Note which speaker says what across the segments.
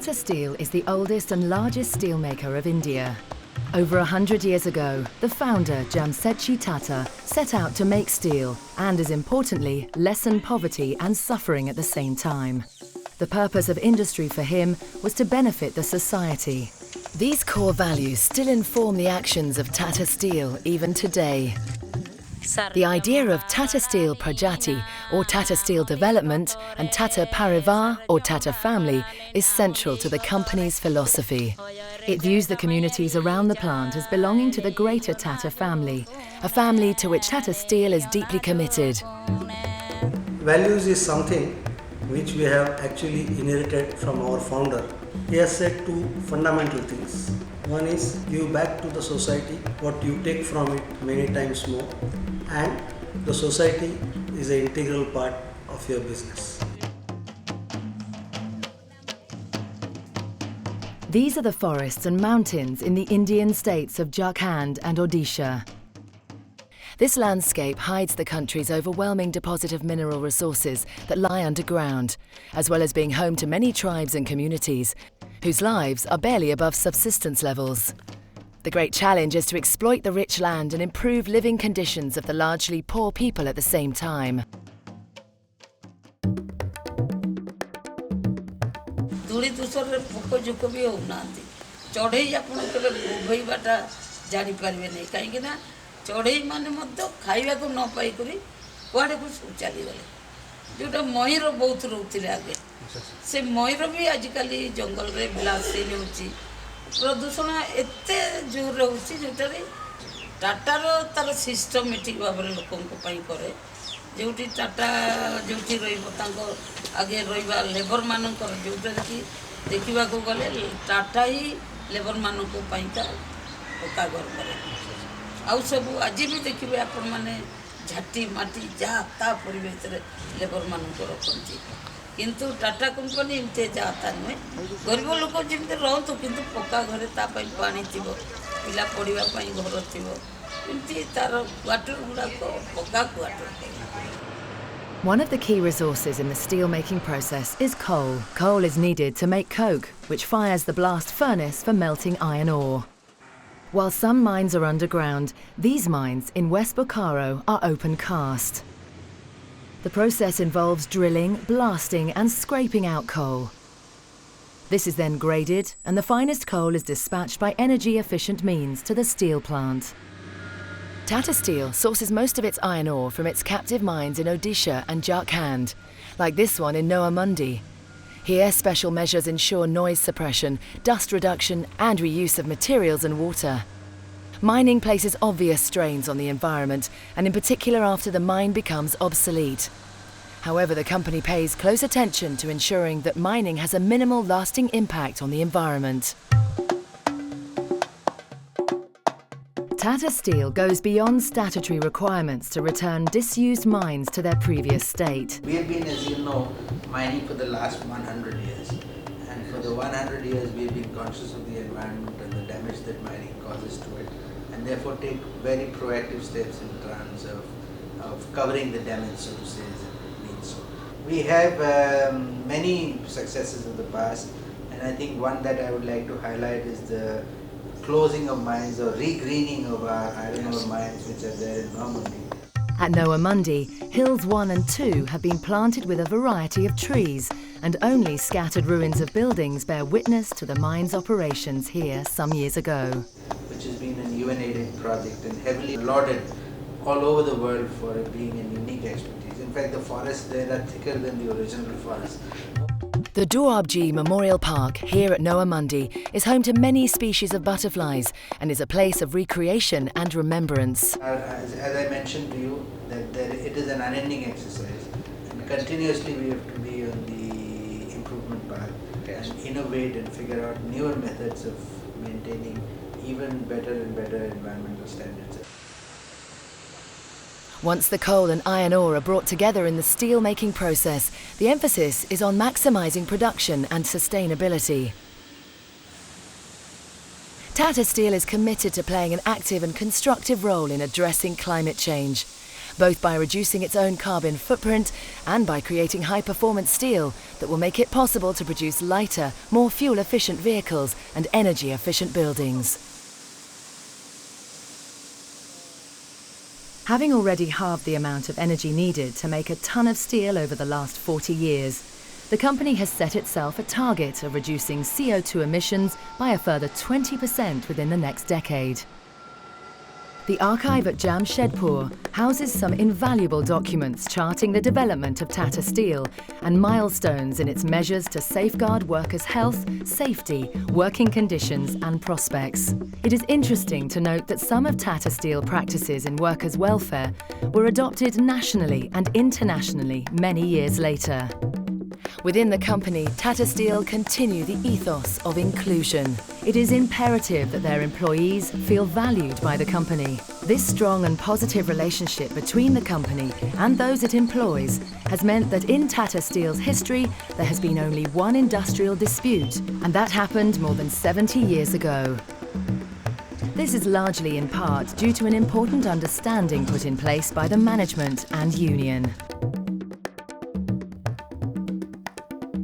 Speaker 1: Tata Steel is the oldest and largest steelmaker of India. Over 100 years ago, the founder, Jamsetji Tata, set out to make steel and, as importantly, lessen poverty and suffering at the same time. The purpose of industry for him was to benefit the society. These core values still inform the actions of Tata Steel even today. The idea of Tata Steel Prajati, or Tata Steel Development, and Tata Parivar, or Tata Family, is central to the company's philosophy. It views the communities around the plant as belonging to the greater Tata family, a family to which Tata Steel is deeply committed.
Speaker 2: Values is something which we have actually inherited from our founder. He has said two fundamental things. One is give back to the society what you take from it many times more, and the society is an integral part of your business.
Speaker 1: These are the forests and mountains in the Indian states of Jharkhand and Odisha. This landscape hides the country's overwhelming deposit of mineral resources that lie underground, as well as being home to many tribes and communities whose lives are barely above subsistence levels. The great challenge is to exploit the rich land and improve living conditions of the largely poor people at the same time.
Speaker 3: चढ़ई मान खाइबा को न पाई कड़े को सब चलीगले जोटा मयूर बहुत रोते आगे से मयूर भी आजिकल जंगल रे ब्लास्टिंग होची प्रदूषण एते जोर होची जोटारे टाटार तार सिस्टमेटिक भाव लोकों करे जोटी टाटा जोटी रही आगे रहा लेबर मान जोटा कि देखा गले टाटा ही लेबर मान पक्का घर करे आउ सब आज भी देखिए आपण मैंने झाटी माटी जहाँ ता परिवेश लेबर मान रखती किंतु टाटा कंपनी एमती जहाँ नुहे गरीब लोक जमी रहतु कि पक्का घरे तापाई पानी थी पिला पढ़ाई घर थी एमती तार क्वार्टर गुड़ाक पक्का quarter.
Speaker 1: One of the key resources in the steel-making process is coal. Coal is needed to make coke, which fires the blast furnace for melting iron ore. While some mines are underground, these mines in West Bokaro are open cast. The process involves drilling, blasting and scraping out coal. This is then graded and the finest coal is dispatched by energy-efficient means to the steel plant. Tata Steel sources most of its iron ore from its captive mines in Odisha and Jharkhand, like this one in Noah Mundi. Here, special measures ensure noise suppression, dust reduction and reuse of materials and water. Mining places obvious strains on the environment, and in particular after the mine becomes obsolete. However, the company pays close attention to ensuring that mining has a minimal lasting impact on the environment. Tata Steel goes beyond statutory requirements to return disused mines to their previous state.
Speaker 4: We have been, as you know, mining for the last 100 years. And for the 100 years, we have been conscious of the environment and the damage that mining causes to it. And therefore take very proactive steps in terms of covering the damage, so to say, as it means so. We have many successes in the past. And I think one that I would like to highlight is the closing of mines or regreening of our iron ore mines which are there in Normandy.
Speaker 1: At Noah Mundi, Hills 1 and 2 have been planted with a variety of trees, and only scattered ruins of buildings bear witness to the mine's operations here some years ago.
Speaker 4: Which has been an UN-aided project and heavily lauded all over the world for it being a unique expertise. In fact, the forests there are thicker than the original forest.
Speaker 1: The Doabji Memorial Park here at Noah Mundi is home to many species of butterflies and is a place of recreation and remembrance.
Speaker 4: As I mentioned to you, that it is an unending exercise and continuously we have to be on the improvement path and innovate and figure out newer methods of maintaining even better and better environmental standards.
Speaker 1: Once the coal and iron ore are brought together in the steel-making process, the emphasis is on maximising production and sustainability. Tata Steel is committed to playing an active and constructive role in addressing climate change. both by reducing its own carbon footprint and by creating high-performance steel that will make it possible to produce lighter, more fuel-efficient vehicles and energy-efficient buildings. Having already halved the amount of energy needed to make a ton of steel over the last 40 years, the company has set itself a target of reducing CO2 emissions by a further 20% within the next decade. The archive at Jamshedpur houses some invaluable documents charting the development of Tata Steel and milestones in its measures to safeguard workers' health, safety, working conditions and prospects. It is interesting to note that some of Tata Steel practices in workers' welfare were adopted nationally and internationally many years later. Within the company, Tata Steel continue the ethos of inclusion. It is imperative that their employees feel valued by the company. This strong and positive relationship between the company and those it employs has meant that in Tata Steel's history, there has been only one industrial dispute, and that happened more than 70 years ago. This is largely in part due to an important understanding put in place by the management and union.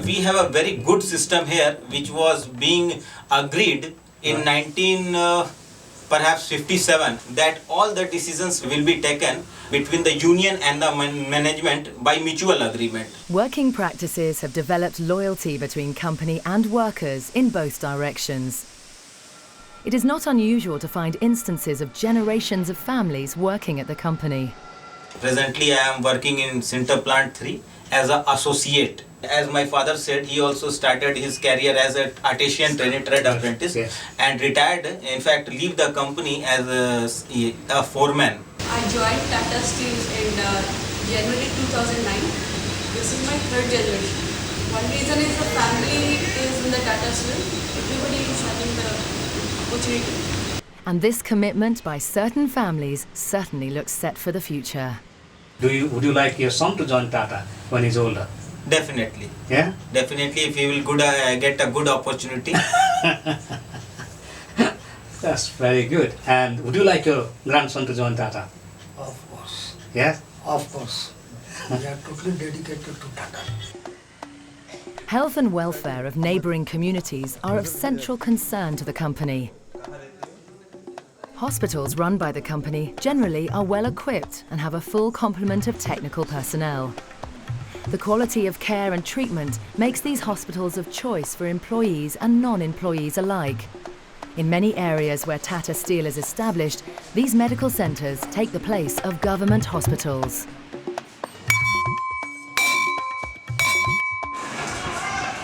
Speaker 5: We have a very good system here which was being agreed in 1957 that all the decisions will be taken between the union and the management by mutual agreement.
Speaker 1: Working practices have developed loyalty between company and workers in both directions. It is not unusual to find instances of generations of families working at the company.
Speaker 5: Presently I am working in Sinter Plant 3 as an associate. As my father said, he also started his career as an artisan trade apprentice and retired, in fact, leave the company as a foreman.
Speaker 6: I joined Tata Steel in January 2009. This is my third generation. One reason is the family is in the Tata Steel. Everybody is having the opportunity.
Speaker 1: And this commitment by certain families certainly looks set for the future.
Speaker 7: Would you like your son to join Tata when he's older?
Speaker 5: Definitely.
Speaker 7: Yeah?
Speaker 5: Definitely, if he will get a good opportunity.
Speaker 7: That's very good. And would you like your grandson to join Tata?
Speaker 2: Of course.
Speaker 7: Yeah?
Speaker 2: Of course. We are totally dedicated to Tata.
Speaker 1: Health and welfare of neighbouring communities are of central concern to the company. Hospitals run by the company generally are well equipped and have a full complement of technical personnel. The quality of care and treatment makes these hospitals of choice for employees and non-employees alike. In many areas where Tata Steel is established, these medical centres take the place of government hospitals.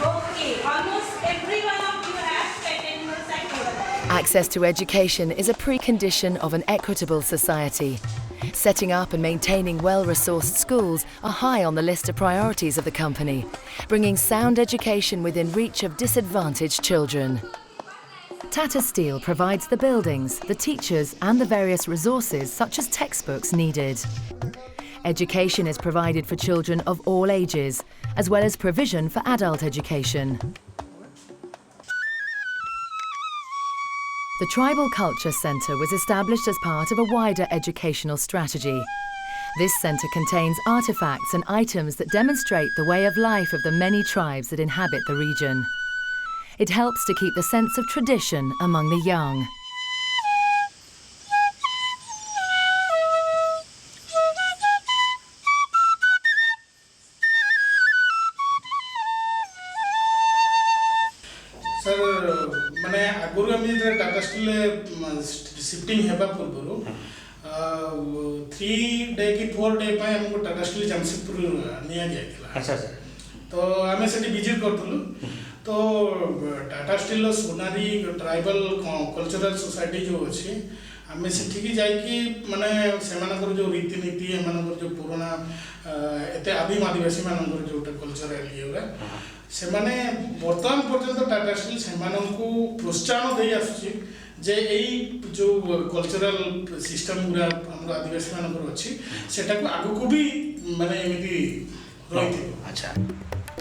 Speaker 6: Okay, almost everyone of you has technical sector.
Speaker 1: Access to education is a precondition of an equitable society. Setting up and maintaining well-resourced schools are high on the list of priorities of the company, bringing sound education within reach of disadvantaged children. Tata Steel provides the buildings, the teachers and the various resources such as textbooks needed. Education is provided for children of all ages, as well as provision for adult education. The Tribal Culture Centre was established as part of a wider educational strategy. This centre contains artefacts and items that demonstrate the way of life of the many tribes that inhabit the region. It helps to keep the sense of tradition among the young.
Speaker 8: Sir माने आगुरु आम जे Tata steel shifting हेबा पूर्व 3 day की 4 day पे हमको Tata steel Jamshedpur निया जायतिला
Speaker 7: अच्छा sir
Speaker 8: तो आमे सेठी विजिट करथुलु तो Tata steel Sonari tribal cultural society जो अछि आमे सेठी की जाय की माने सेमानकर जो रीति नीति एमानकर जो पुराना एते आदिवासी मानकर जो कल्चरल येरा सेमाने वर्तमान पर्यंत टाटा स्टील सेमाननको प्रोत्साहन देई आसुची जे एई जो कल्चरल सिस्टम गुरा हमर आदिवासी मानकर अछि सेटा को आगु को भी माने एमिति रहिथिबो अच्छा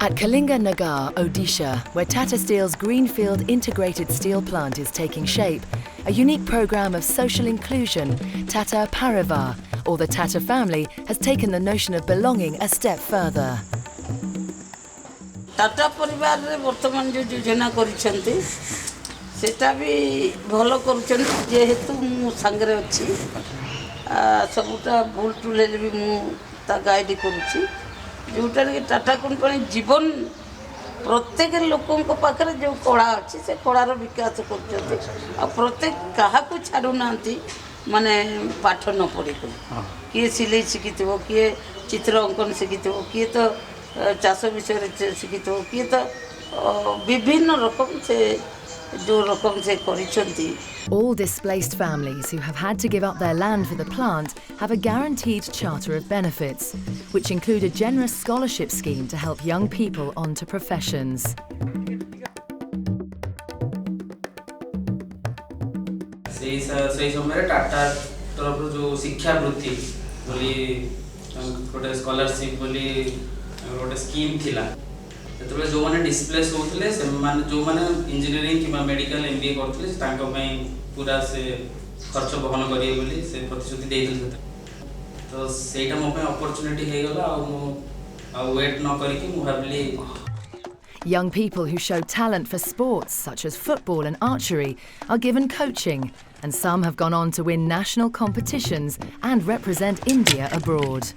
Speaker 1: At Kalinga Nagar, Odisha, where Tata Steel's Greenfield integrated steel plant is taking shape, a unique programme of social inclusion, Tata Parivar, or the Tata family has taken the notion of belonging a step further.
Speaker 3: Tata परिवार रे वर्तमान जो योजना करिसेंती सेटा भी भलो करूछन जेहेतु मु संगरे अछि सबुटा भूल टुले भी मु ता गाइड करूछि जोटा के टाटा कंपनी जीवन प्रत्येक लोकों को पाखरे जो कला अछि से कलार विकास करछथि आ प्रत्येक काहा को छाडू नांती माने पाठ न पढी किए सिलाई शिखितो किए चित्र अंकन शिखितो किए तो चाष विषय शिखितो किए तो विभिन्न रकम से जो रकम से करिसेंती.
Speaker 1: All displaced families who have had to give up their land for the plant have a guaranteed charter of benefits, which include a generous scholarship scheme to help young people onto professions.
Speaker 9: से समय टाटा तरफ जो शिक्षा वृत्ति बोली गोटे scholarship बोली गोटे स्कीम थिला सेतबे जो माने डिस्प्लेस होतले से मान जो माने इंजीनियरिंग कि मेडिकल एमबीए करथले तांको पई पूरा से खर्च वहन करिए बोली से प्रतिश्रुति देइथिल तो सेटा मो पे अपॉर्चुनिटी हे गला आ वेट न करी कि मु भाबली.
Speaker 1: Young people who show talent for sports such as football and archery are given coaching, and some have gone on to win national competitions and represent India abroad.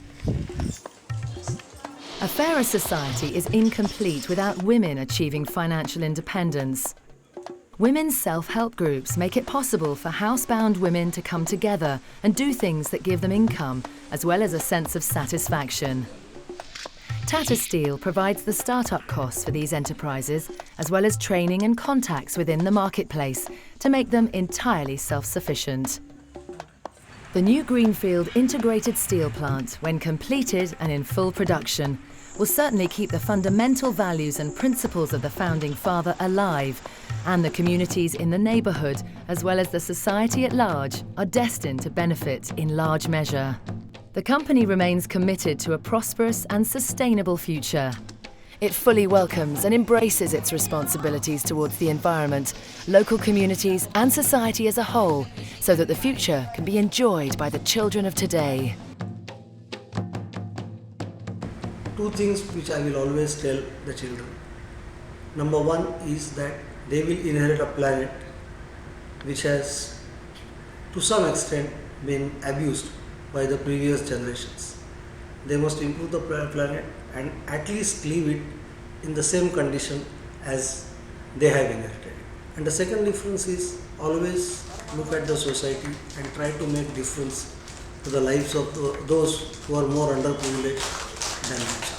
Speaker 1: A fairer society is incomplete without women achieving financial independence. Women's self-help groups make it possible for housebound women to come together and do things that give them income, as well as a sense of satisfaction. Tata Steel provides the start-up costs for these enterprises, as well as training and contacts within the marketplace to make them entirely self-sufficient. The new Greenfield integrated steel plant, when completed and in full production, will certainly keep the fundamental values and principles of the founding father alive, and the communities in the neighbourhood, as well as the society at large, are destined to benefit in large measure. The company remains committed to a prosperous and sustainable future. It fully welcomes and embraces its responsibilities towards the environment, local communities and society as a whole, so that the future can be enjoyed by the children of today.
Speaker 2: Two things which I will always tell the children. Number one is that they will inherit a planet which has to some extent been abused by the previous generations. They must improve the planet and at least leave it in the same condition as they have inherited. And the second difference is always look at the society and try to make difference to the lives of those who are more underprivileged than themselves.